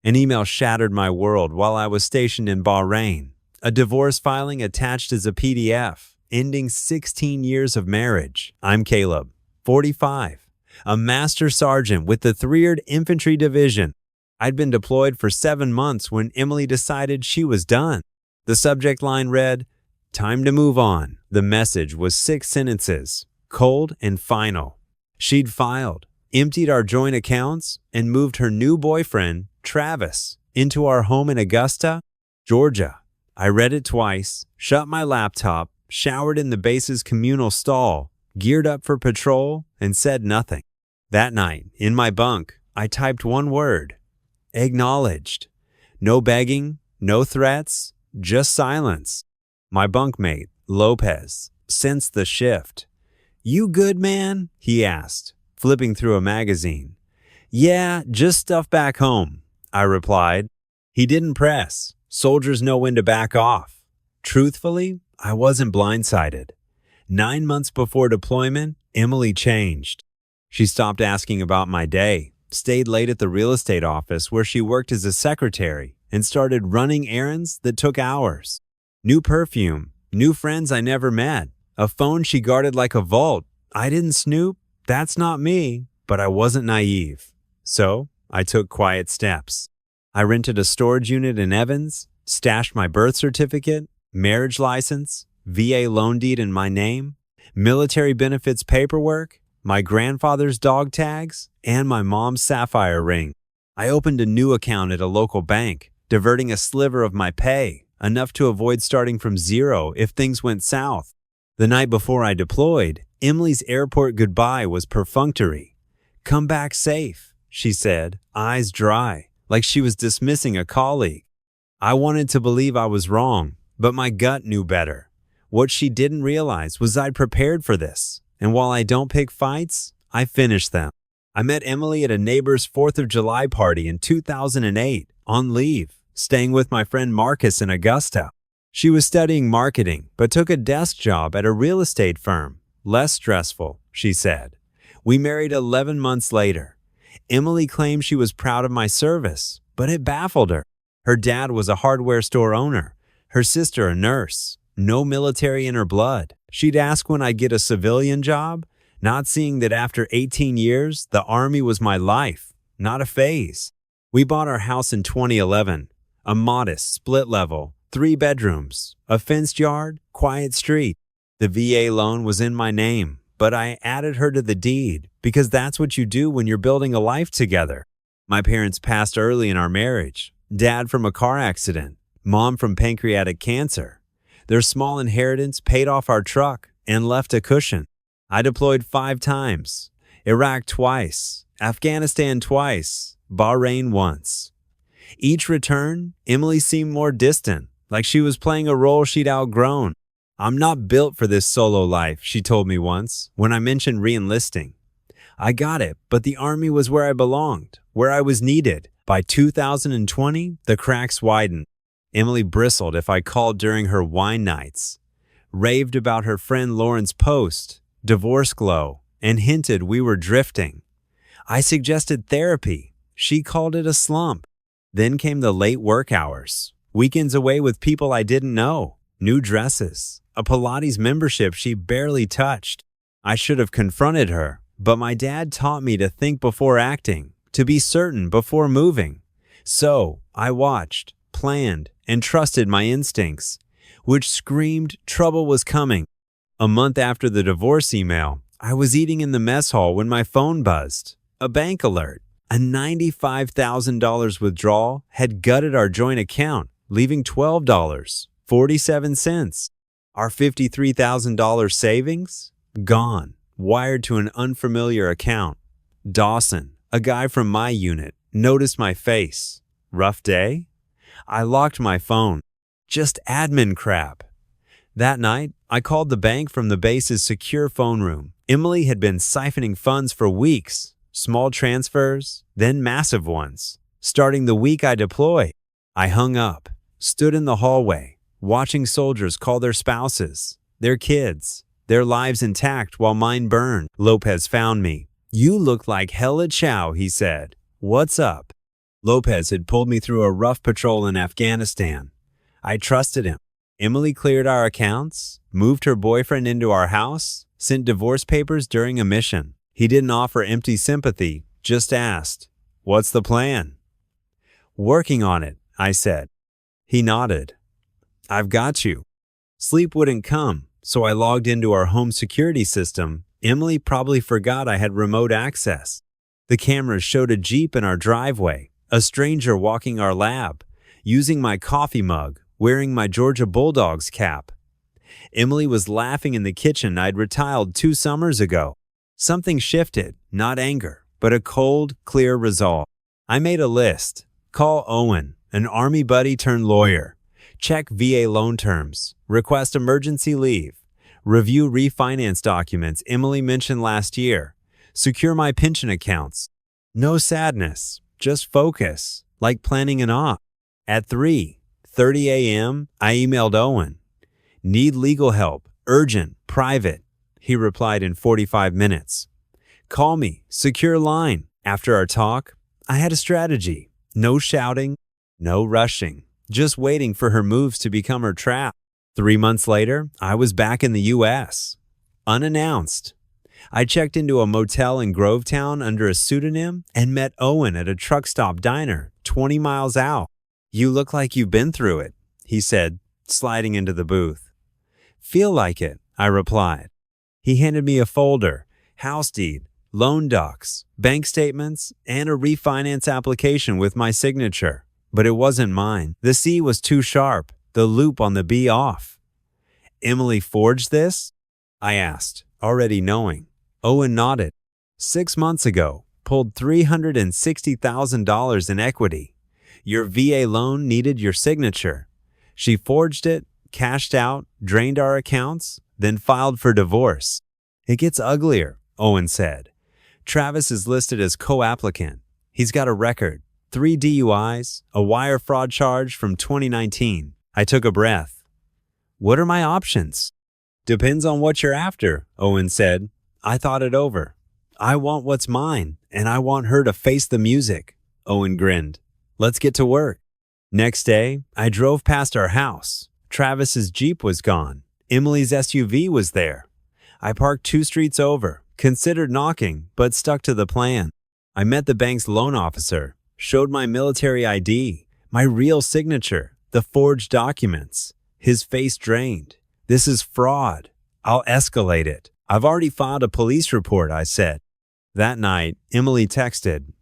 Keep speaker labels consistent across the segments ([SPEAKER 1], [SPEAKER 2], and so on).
[SPEAKER 1] An email shattered my world while I was stationed in Bahrain. A divorce filing attached as a PDF, ending 16 years of marriage. I'm Caleb, 45, a master sergeant with the 3rd Infantry Division. I'd been deployed for 7 months when Emily decided she was done. The subject line read, "Time to move on." The message was 6 sentences, cold and final. She'd filed, emptied our joint accounts, and moved her new boyfriend, Travis, into our home in Augusta, Georgia. I read it twice, shut my laptop, showered in the base's communal stall, geared up for patrol, and said nothing. That night, in my bunk, I typed one word: acknowledged. No begging, no threats, just silence. My bunkmate, Lopez, sensed the shift. "You good, man?" he asked, flipping through a magazine. "Yeah, just stuff back home," I replied. He didn't press. Soldiers know when to back off. Truthfully, I wasn't blindsided. 9 months before deployment, Emily changed. She stopped asking about my day, stayed late at the real estate office where she worked as a secretary, and started running errands that took hours. New perfume, new friends I never met, a phone she guarded like a vault. I didn't snoop, that's not me, but I wasn't naive. So I took quiet steps. I rented a storage unit in Evans, stashed my birth certificate, marriage license, VA loan deed in my name, military benefits paperwork, my grandfather's dog tags, and my mom's sapphire ring. I opened a new account at a local bank, diverting a sliver of my pay, enough to avoid starting from zero if things went south. The night before I deployed, Emily's airport goodbye was perfunctory. "Come back safe," she said, eyes dry, like she was dismissing a colleague. I wanted to believe I was wrong, but my gut knew better. What she didn't realize was I'd prepared for this, and while I don't pick fights, I finished them. I met Emily at a neighbor's 4th of July party in 2008, on leave, staying with my friend Marcus in Augusta. She was studying marketing, but took a desk job at a real estate firm. Less stressful, she said. We married 11 months later. Emily claimed she was proud of my service, but it baffled her. Her dad was a hardware store owner, her sister a nurse, no military in her blood. She'd ask when I'd get a civilian job, not seeing that after 18 years, the Army was my life, not a phase. We bought our house in 2011, a modest, split-level, 3 bedrooms, a fenced yard, quiet street. The VA loan was in my name, but I added her to the deed because that's what you do when you're building a life together. My parents passed early in our marriage. Dad from a car accident, mom from pancreatic cancer. Their small inheritance paid off our truck and left a cushion. I deployed 5 times, Iraq twice, Afghanistan twice, Bahrain once. Each return, Emily seemed more distant, like she was playing a role she'd outgrown. "I'm not built for this solo life," she told me once when I mentioned re-enlisting. I got it, but the Army was where I belonged, where I was needed. By 2020, the cracks widened. Emily bristled if I called during her wine nights, raved about her friend Lauren's post, divorce glow, and hinted we were drifting. I suggested therapy. She called it a slump. Then came the late work hours, weekends away with people I didn't know, new dresses, a Pilates membership she barely touched. I should have confronted her, but my dad taught me to think before acting, to be certain before moving. So I watched, planned, and trusted my instincts, which screamed trouble was coming. A month after the divorce email, I was eating in the mess hall when my phone buzzed. A bank alert. A $95,000 withdrawal had gutted our joint account, leaving $12.47. Our $53,000 savings? Gone, wired to an unfamiliar account. Dawson, a guy from my unit, noticed my face. Rough day? I locked my phone. Just admin crap. That night, I called the bank from the base's secure phone room. Emily had been siphoning funds for weeks. Small transfers, then massive ones. Starting the week I deployed, I hung up, stood in the hallway, watching soldiers call their spouses, their kids, their lives intact while mine burned. Lopez found me. "You look like hella chow," he said. "What's up?" Lopez had pulled me through a rough patrol in Afghanistan. I trusted him. Emily cleared our accounts, moved her boyfriend into our house, sent divorce papers during a mission. He didn't offer empty sympathy, just asked, "What's the plan?" "Working on it," I said. He nodded. "I've got you." Sleep wouldn't come, so I logged into our home security system. Emily probably forgot I had remote access. The cameras showed a Jeep in our driveway, a stranger walking our lab, using my coffee mug, wearing my Georgia Bulldogs cap. Emily was laughing in the kitchen I'd retiled 2 summers ago. Something shifted, not anger, but a cold, clear resolve. I made a list. Call Owen, an Army buddy turned lawyer. Check VA loan terms. Request emergency leave. Review refinance documents Emily mentioned last year. Secure my pension accounts. No sadness, just focus, like planning an op. At 3:30 a.m., I emailed Owen. "Need legal help, urgent, private." He replied in 45 minutes. "Call me, secure line." After our talk, I had a strategy. No shouting, no rushing, just waiting for her moves to become her trap. 3 months later, I was back in the U.S. Unannounced. I checked into a motel in Grovetown under a pseudonym and met Owen at a truck stop diner 20 miles out. "You look like you've been through it," he said, sliding into the booth. "Feel like it," I replied. He handed me a folder, house deed, loan docs, bank statements, and a refinance application with my signature. But it wasn't mine. The C was too sharp, the loop on the B off. "Emily forged this?" I asked, already knowing. Owen nodded. 6 months ago, pulled $360,000 in equity. Your VA loan needed your signature. She forged it, cashed out, drained our accounts, then filed for divorce. "It gets uglier," Owen said. "Travis is listed as co-applicant. He's got a record, 3 DUIs, a wire fraud charge from 2019. I took a breath. "What are my options?" "Depends on what you're after," Owen said. I thought it over. "I want what's mine, and I want her to face the music." Owen grinned. "Let's get to work." Next day, I drove past our house. Travis's Jeep was gone. Emily's SUV was there. I parked 2 streets over, considered knocking, but stuck to the plan. I met the bank's loan officer, showed my military ID, my real signature, the forged documents. His face drained. "This is fraud. I'll escalate it. I've already filed a police report," I said. That night, Emily texted,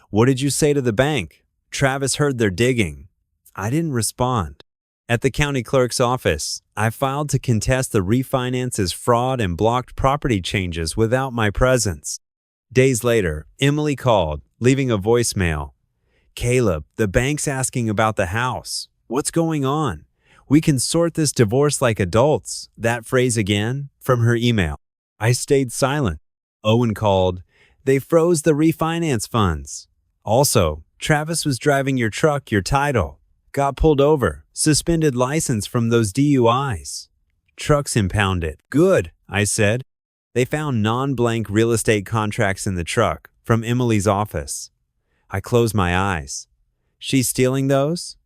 [SPEAKER 1] "What did you say to the bank? Travis heard they're digging." I didn't respond. At the county clerk's office, I filed to contest the refinance as fraud and blocked property changes without my presence. Days later, Emily called, leaving a voicemail. "Caleb, the bank's asking about the house. What's going on? We can sort this divorce like adults." That phrase again from her email. I stayed silent. Owen called. "They froze the refinance funds. Also, Travis was driving your truck, your title. Got pulled over, suspended license from those DUIs. Trucks impounded." "Good," I said. They found non-blank real estate contracts in the truck from Emily's office. I closed my eyes. "She's stealing those?"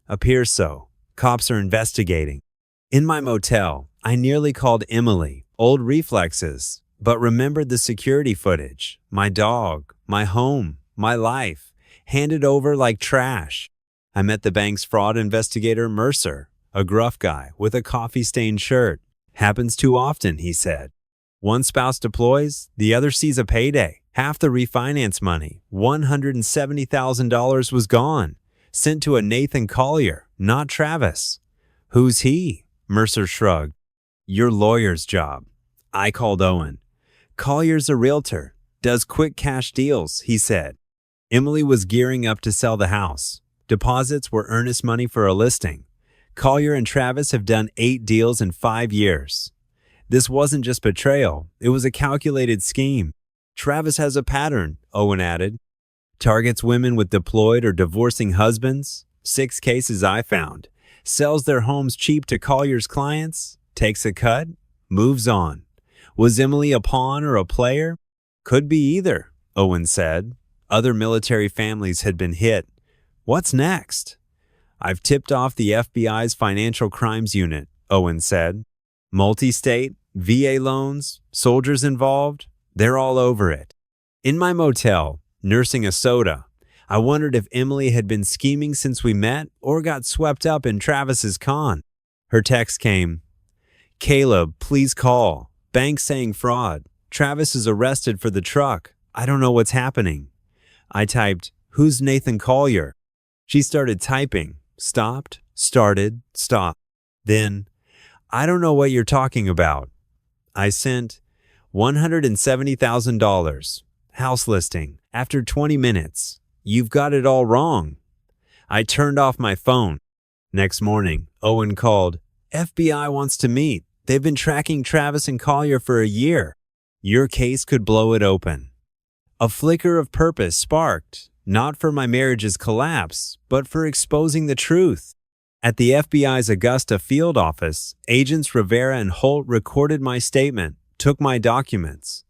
[SPEAKER 1] "Appears so. Cops are investigating." In my motel, I nearly called Emily. Old reflexes, but remembered the security footage, my dog, my home, my life, handed over like trash. I met the bank's fraud investigator, Mercer, a gruff guy with a coffee-stained shirt. "Happens too often," he said. "One spouse deploys, the other sees a payday. Half the refinance money, $170,000 was gone, sent to a Nathan Collier, not Travis." "Who's he?" Mercer shrugged. "Your lawyer's job." I called Owen. "Collier's a realtor, does quick cash deals," he said. Emily was gearing up to sell the house. Deposits were earnest money for a listing. Collier and Travis have done 8 deals in 5 years. This wasn't just betrayal, it was a calculated scheme. "Travis has a pattern," Owen added. "Targets women with deployed or divorcing husbands. 6 cases I found. Sells their homes cheap to Collier's clients, takes a cut, moves on." Was Emily a pawn or a player? "Could be either," Owen said. Other military families had been hit. What's next? I've tipped off the FBI's Financial Crimes Unit, Owen said. Multi-state, VA loans, soldiers involved, they're all over it. In my motel, nursing a soda, I wondered if Emily had been scheming since we met or got swept up in Travis's con. Her text came, Caleb, please call. Bank saying fraud. Travis is arrested for the truck. I don't know what's happening. I typed, who's Nathan Collier? She started typing, stopped, started, stopped. Then, I don't know what you're talking about. I sent $170,000. House listing. After 20 minutes. You've got it all wrong. I turned off my phone. Next morning, Owen called. FBI wants to meet. They've been tracking Travis and Collier for a year. Your case could blow it open. A flicker of purpose sparked, not for my marriage's collapse, but for exposing the truth. At the FBI's Augusta field office, Agents Rivera and Holt recorded my statement, took my documents.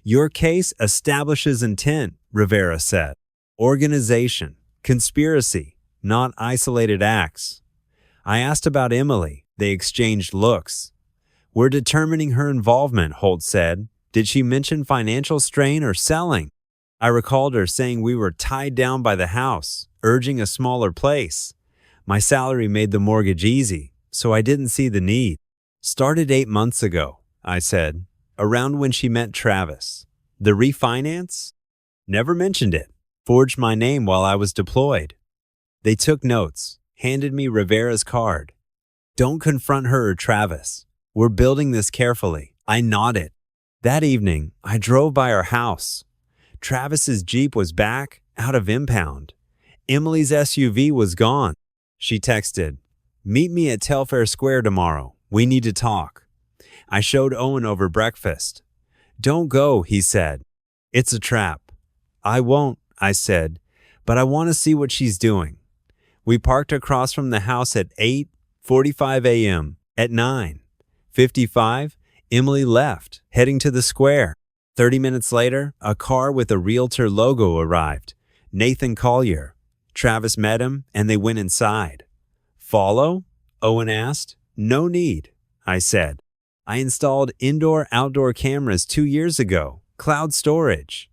[SPEAKER 1] Your case establishes intent, Rivera said. Organization, conspiracy, not isolated acts. I asked about Emily. They exchanged looks. We're determining her involvement, Holt said. Did she mention financial strain or selling? I recalled her saying we were tied down by the house, urging a smaller place. My salary made the mortgage easy, so I didn't see the need. Started 8 months ago, I said, around when she met Travis. The refinance? Never mentioned it. Forged my name while I was deployed. They took notes, handed me Rivera's card. Don't confront her or Travis. We're building this carefully. I nodded. That evening, I drove by our house. Travis's Jeep was back, out of impound. Emily's SUV was gone. She texted, meet me at Telfair Square tomorrow. We need to talk. I showed Owen over breakfast. Don't go, he said. It's a trap. I won't, I said, but I want to see what she's doing. We parked across from the house at 8:45 a.m. At 9:55, Emily left, heading to the square. 30 minutes later, a car with a realtor logo arrived. Nathan Collier. Travis met him, and they went inside. Follow? Owen asked. No need, I said. I installed indoor-outdoor cameras 2 years ago. Cloud storage.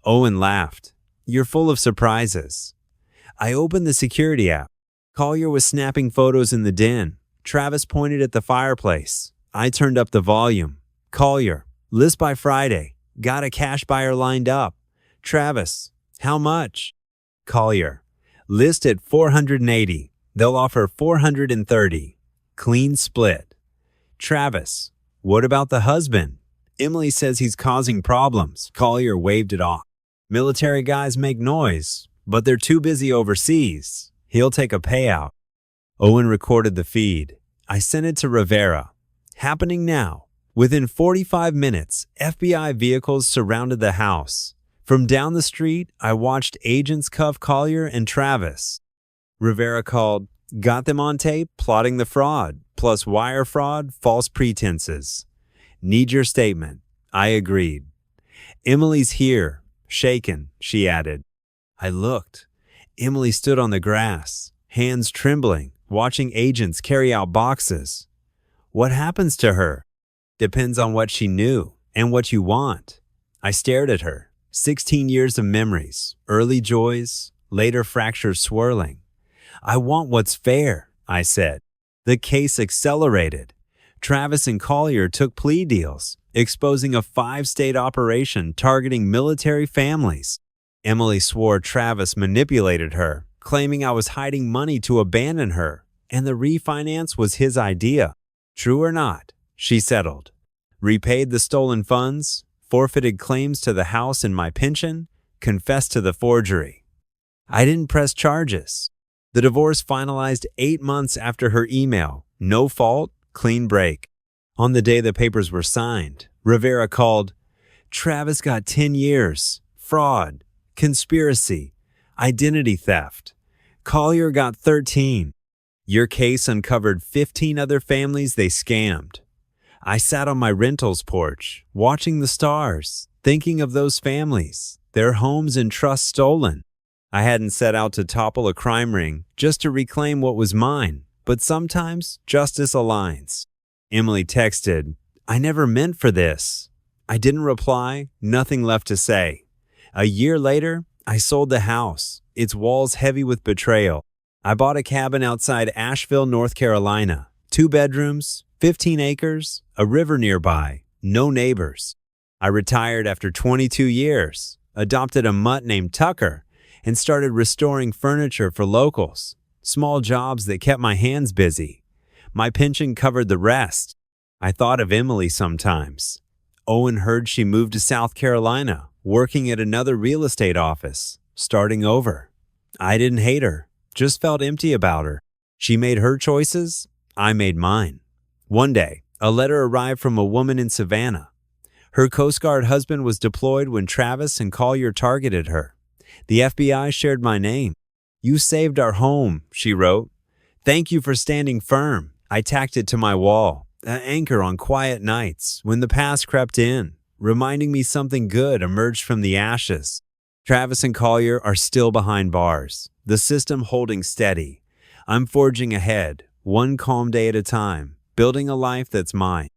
[SPEAKER 1] Owen laughed. You're full of surprises. I opened the security app. Collier was snapping photos in the den. Travis pointed at the fireplace. I turned up the volume. Collier, list by Friday. Got a cash buyer lined up. Travis, how much? Collier, list at 480. They'll offer 430. Clean split. Travis, what about the husband? Emily says he's causing problems. Collier waved it off. Military guys make noise, but they're too busy overseas. He'll take a payout. Owen recorded the feed. I sent it to Rivera. Happening now. Within 45 minutes, FBI vehicles surrounded the house. From down the street, I watched agents cuff Collier and Travis. Rivera called, got them on tape, plotting the fraud, plus wire fraud, false pretenses. Need your statement. I agreed. Emily's here, shaken, she added. I looked. Emily stood on the grass, hands trembling, watching agents carry out boxes. What happens to her? Depends on what she knew and what you want. I stared at her. 16 years of memories, early joys, later fractures swirling. I want what's fair, I said. The case accelerated. Travis and Collier took plea deals, exposing a 5-state operation targeting military families. Emily swore Travis manipulated her, claiming I was hiding money to abandon her, and the refinance was his idea. True or not, she settled. Repaid the stolen funds, forfeited claims to the house and my pension, confessed to the forgery. I didn't press charges. The divorce finalized 8 months after her email. No fault, clean break. On the day the papers were signed, Rivera called, Travis got 10 years, fraud, conspiracy, identity theft. Collier got 13. Your case uncovered 15 other families they scammed. I sat on my rental's porch, watching the stars, thinking of those families, their homes and trusts stolen. I hadn't set out to topple a crime ring, just to reclaim what was mine. But sometimes justice aligns. Emily texted, "I never meant for this." I didn't reply, nothing left to say. A year later, I sold the house, its walls heavy with betrayal. I bought a cabin outside Asheville, North Carolina. 2 bedrooms, 15 acres, a river nearby, no neighbors. I retired after 22 years, adopted a mutt named Tucker, and started restoring furniture for locals. Small jobs that kept my hands busy. My pension covered the rest. I thought of Emily sometimes. Owen heard she moved to South Carolina, working at another real estate office, starting over. I didn't hate her, just felt empty about her. She made her choices, I made mine. One day, a letter arrived from a woman in Savannah. Her Coast Guard husband was deployed when Travis and Collier targeted her. The FBI shared my name. "You saved our home," she wrote. "Thank you for standing firm." I tacked it to my wall, an anchor on quiet nights when the past crept in, reminding me something good emerged from the ashes. Travis and Collier are still behind bars, the system holding steady. I'm forging ahead, one calm day at a time, building a life that's mine.